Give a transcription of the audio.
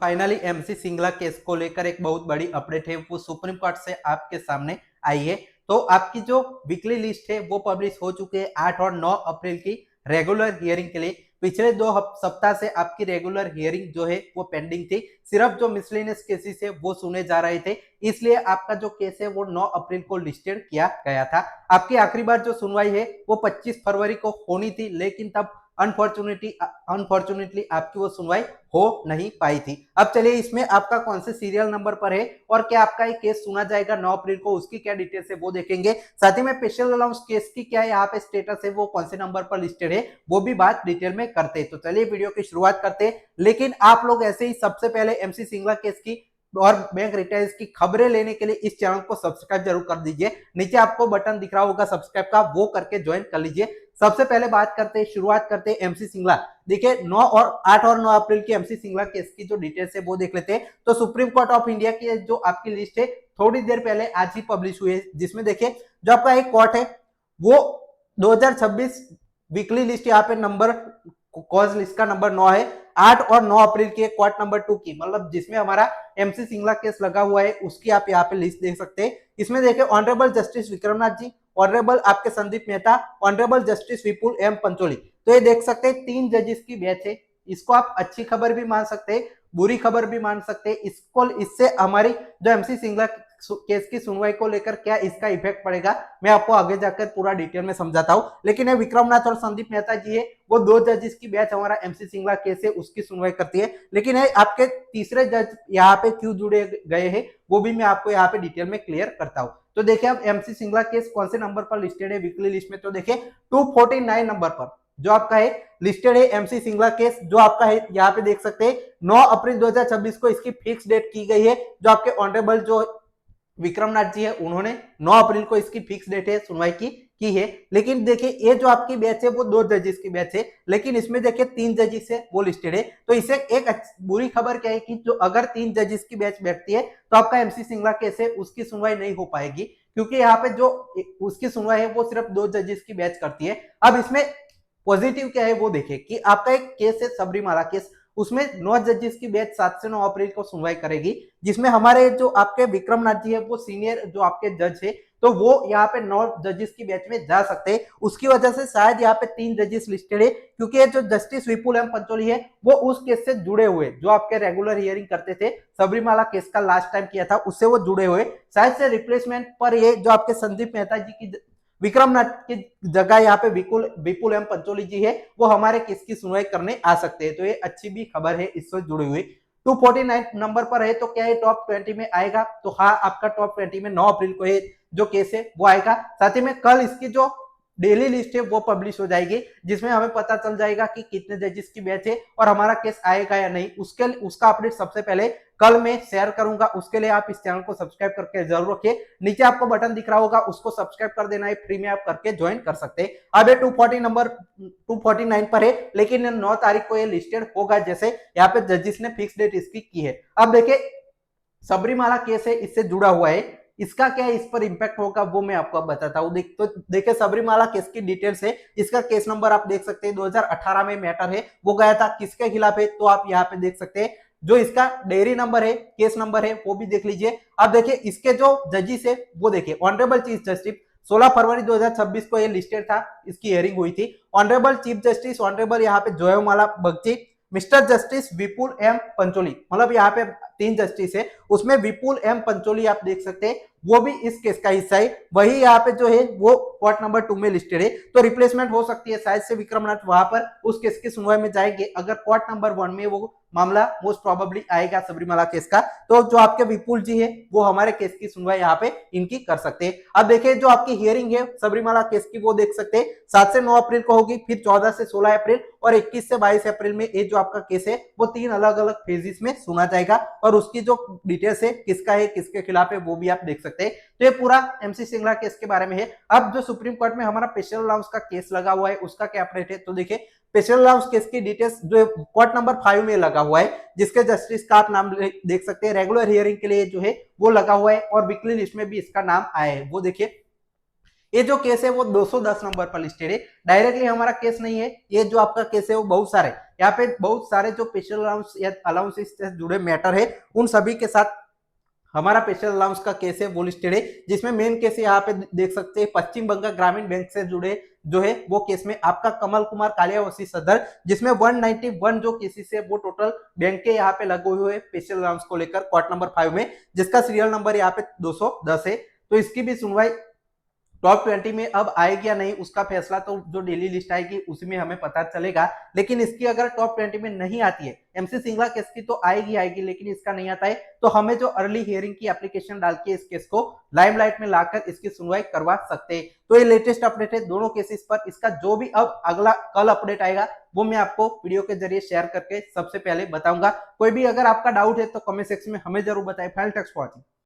Finally MC Singla case को लेकर एक बहुत बड़ी अपडेट है, वो सुप्रीम कोर्ट से आपके सामने आई है। तो आपकी जो वीकली लिस्ट है वो पब्लिश हो चुकी है 8 और 9 अप्रैल की रेगुलर हियरिंग के लिए। पिछले 2 सप्ताह से आपकी रेगुलर हियरिंग जो है वो पेंडिंग थी, सिर्फ जो मिसलेनियस केसेस है वो सुने जा रहे थे, इसलिए आपका जो केस है वो 9 अप्रैल को लिस्टेड किया गया था। आपकी आखिरी बार जो सुनवाई है वो 25 फरवरी को होनी थी, लेकिन तब अनफॉर्चुनेटली आपकी वो सुनवाई हो नहीं पाई थी। अब चलिए इसमें आपका कौन से सीरियल नंबर पर है और क्या आपका ये केस सुना जाएगा 9 अप्रैल को, उसकी क्या डिटेल्स है वो देखेंगे। साथ ही में स्पेशल अलाउंस केस की क्या यहाँ पे स्टेटस है, वो कौन से नंबर पर लिस्टेड है, वो भी बात डिटेल में करते हैं। तो चलिए वीडियो की शुरुआत करते हैं। लेकिन आप लोग ऐसे ही सबसे पहले एमसी सिंगला केस की और बैंक रिटर्न्स की खबरें लेने के लिए इस चैनल को सब्सक्राइब जरूर कर दीजिए। नीचे आपको बटन दिख रहा होगा सब्सक्राइब का, वो करके ज्वाइन कर लीजिए। सबसे पहले बात करते हैं, शुरुआत करते हैं एमसी सिंगला। देखिए 8 और 9 अप्रैल की एमसी सिंगला केस की जो डिटेल्स है वो देख लेते हैं। तो सुप्रीम कोर्ट ऑफ इंडिया की जो आपकी लिस्ट है थोड़ी देर पहले आज ही पब्लिश हुई है, जिसमें देखिए जो आपका एक कोर्ट है वो 2026 वीकली लिस्ट यहाँ पे नंबर कॉज लिस्ट का नंबर 9 है। 8 और 9 अप्रैल की क्वार्ट नंबर 2 की, मतलब जिसमें हमारा एमसी सिंगला केस लगा हुआ है, उसकी आप यहाँ पे लिस्ट देख सकते हैं। इसमें देखिए ऑनरेबल जस्टिस विक्रमनाथ जी, ऑनरेबल आपके संदीप मेहता, ऑनरेबल जस्टिस विपुल एम पंचोली। तो ये देख सकते हैं 3 जजेस की बेंच है। इसको आप अच्छी खबर भी मान सकते हैं, बुरी खबर भी मान सकते हैं। इससे हमारी जो एमसी सिंगला केस की सुनवाई को लेकर क्या इसका इफेक्ट पड़ेगा, मैं आपको आगे जाकर पूरा डिटेल में समझाता हूं। लेकिन ये विक्रमनाथ और संदीप मेहता जी है, वो 2 जजेस की बैच हमारा एमसी सिंगला केस है उसकी सुनवाई करती है। लेकिन है आपके तीसरे जज यहाँ पे क्यों जुड़े गए हैं, वो भी मैं आपको यहाँ पे डिटेल में क्लियर करता हूँ। तो देखिए अब एमसी सिंगला केस कौन से नंबर पर लिस्टेड है वीकली लिस्ट में, तो देखिए 249 नंबर पर जो आपका है लिस्टेड है एमसी सिंगला केस, जो आपका है यहाँ पे देख सकते हैं 9 अप्रैल 2026 को इसकी फिक्स डेट की गई है। जो आपके ऑनरेबल जो विक्रमनाथ जी है उन्होंने 9 अप्रैल को इसकी फिक्स डेट है सुनवाई की है। लेकिन देखिए ये जो आपकी बैच है वो 2 जजेस की बैच है, लेकिन इसमें देखिए 3 जजेस है वो लिस्टेड है। तो इसे एक बुरी खबर क्या है कि जो अगर 3 जजेस की बैच बैठती है तो आपका एमसी सिंगला केस है उसकी सुनवाई नहीं हो पाएगी, क्योंकि यहाँ पे जो उसकी सुनवाई है वो सिर्फ 2 जजेस की बैच करती है। अब इसमें पॉजिटिव क्या है वो देखें कि आपका एक केस है सबरीमाला केस, उसमें 9 जजेस की बैच 7 से 9 अप्रैल को सुनवाई करेगी, जिसमें हमारे जो आपके विक्रमनाथ जी है वो सीनियर जो आपके जज है, तो वो यहाँ पे 9 जजेस की बैच में जा सकते हैं। उसकी वजह से शायद यहाँ पे 3 जजेस लिस्टेड है, क्योंकि ये जो जस्टिस विपुल एम पंचोली है वो उस केस से जुड़े हुए, जो आपके रेगुलर हियरिंग करते थे सबरीमाला केस का लास्ट टाइम किया था, उससे वो जुड़े हुए। शायद से रिप्लेसमेंट पर ये जो आपके संदीप मेहता जी की विक्रमनाथ की जगह यहाँ पे विपुल एम पंचोली जी है, वो हमारे केस की सुनवाई करने आ सकते हैं। तो ये अच्छी भी खबर है इससे जुड़ी हुई। 249 नंबर पर है, तो क्या ये टॉप 20 में आएगा, तो हाँ आपका टॉप 20 में 9 अप्रैल को ये जो केस है वो आएगा। साथ ही में कल इसकी जो डेली लिस्ट है वो पब्लिश हो जाएगी, जिसमें हमें पता चल जाएगा कि कितने जजेस की बैच है और हमारा केस आएगा या नहीं। उसका अपडेट सबसे पहले कल मैं शेयर करूंगा। उसके लिए आप इस चैनल को सब्सक्राइब करके जरूर रखिए। नीचे आपको बटन दिख रहा होगा, उसको सब्सक्राइब कर देना है, फ्री में आप करके ज्वाइन कर सकते हैं। अब ये 249 पर है, लेकिन 9 तारीख को ये लिस्टेड होगा, जैसे यहाँ पे जजेस ने फिक्स डेट इसकी की है। अब देखिए सबरीमाला केस है, इससे जुड़ा हुआ है, इसका क्या इस पर इंपैक्ट होगा वो मैं आपको बताता हूँ। तो देखिए सबरीमाला केस की डिटेल्स है, इसका केस नंबर आप देख सकते हैं 2018 में मैटर है, वो गया था किसके खिलाफ है, तो आप यहाँ पे देख सकते हैं जो इसका डेयरी नंबर है, केस नंबर है, वो भी देख लीजिए। अब देखिए इसके जो जजेस है वो देखिए ऑनरेबल चीफ जस्टिस 16 फरवरी 2026 को ये लिस्टेड था, इसकी हियरिंग हुई थी। ऑनरेबल चीफ जस्टिस ऑनरेबल यहाँ पे जोयमाला बगची, मिस्टर जस्टिस विपुल एम पंचोली, मतलब यहाँ पे 3 जस्टिस है, उसमें विपुल एम पंचोली आप देख सकते हैं वो भी इस केस का हिस्सा है। वही यहाँ पे जो है वो कोर्ट नंबर 2 में लिस्टेड है, तो रिप्लेसमेंट हो सकती है, शायद से विक्रमनाथ वहां पर उस केस की सुनवाई में जाएंगे। अगर कोर्ट नंबर 1 में वो मामला मोस्ट प्रोबेबली आएगा सबरीमाला केस का, तो जो आपके विपुल जी है वो हमारे केस की सुनवाई यहाँ पे इनकी कर सकते हैं। अब देखिए जो आपकी हियरिंग है सबरीमाला केस की वो देख सकते हैं 7 से 9 अप्रैल को होगी, फिर 14 से 16 अप्रैल और 21 से 22 अप्रैल में ये जो आपका केस है वो 3 अलग अलग फेजेस में सुना जाएगा, और उसकी जो डिटेल्स है किसका है किसके खिलाफ है वो भी आप देख सकते हैं। तो ये पूरा एमसी सिंगला केस के बारे में है। अब जो सुप्रीम कोर्ट में हमारा स्पेशल अलाउंस का केस लगा हुआ है उसका क्या अपडेट है, तो देखिए स्पेशल अलाउंस केस की डिटेल्स जो कोर्ट नंबर 5 में लगा हुआ है, जिसके जस्टिस का आप नाम देख सकते हैं, रेगुलर हियरिंग के लिए जो है वो लगा हुआ है, और वीकली लिस्ट में भी इसका नाम आया है। वो देखिए ये जो केस है वो 210 नंबर पर लिस्टेड है, डायरेक्टली हमारा केस नहीं है, ये जो आपका केस है वो बहुत सारे यहाँ पे बहुत सारे जो स्पेशल अलाउंस या अलाउंसेस से जुड़े मैटर है उन सभी के साथ हमारा स्पेशल अलाउंस का केस है वो लिस्टेड है, जिसमें मेन केस यहाँ पे देख सकते हैं पश्चिम बंगाल ग्रामीण बैंक से जुड़े जो है वो केस में आपका कमल कुमार कालियावसी सदर, जिसमें 191 जो केसेस है वो टोटल बैंक के यहाँ पे लगे हुए स्पेशल अलाउंस को लेकर कोर्ट नंबर 5 में, जिसका सीरियल नंबर यहाँ पे 210 है। तो इसकी भी सुनवाई टॉप 20 में अब आएगी या नहीं उसका फैसला तो जो डेली लिस्ट आएगी उसमें हमें पता चलेगा, लेकिन इसकी अगर टॉप 20 में नहीं आती है एमसी सिंगला केस की तो आएगी, लेकिन इसका नहीं आता है तो हमें जो अर्ली हियरिंग की एप्लीकेशन डाल के इस केस को लाइमलाइट में लाकर इसकी सुनवाई करवा सकते हैं। तो ये लेटेस्ट अपडेट है दोनों केसेस पर, इसका जो भी अब अगला कल अपडेट आएगा वो मैं आपको वीडियो के जरिए शेयर करके सबसे पहले बताऊंगा। कोई भी अगर आपका डाउट है तो कमेंट सेक्शन में हमें जरूर बताएं। Final text watching.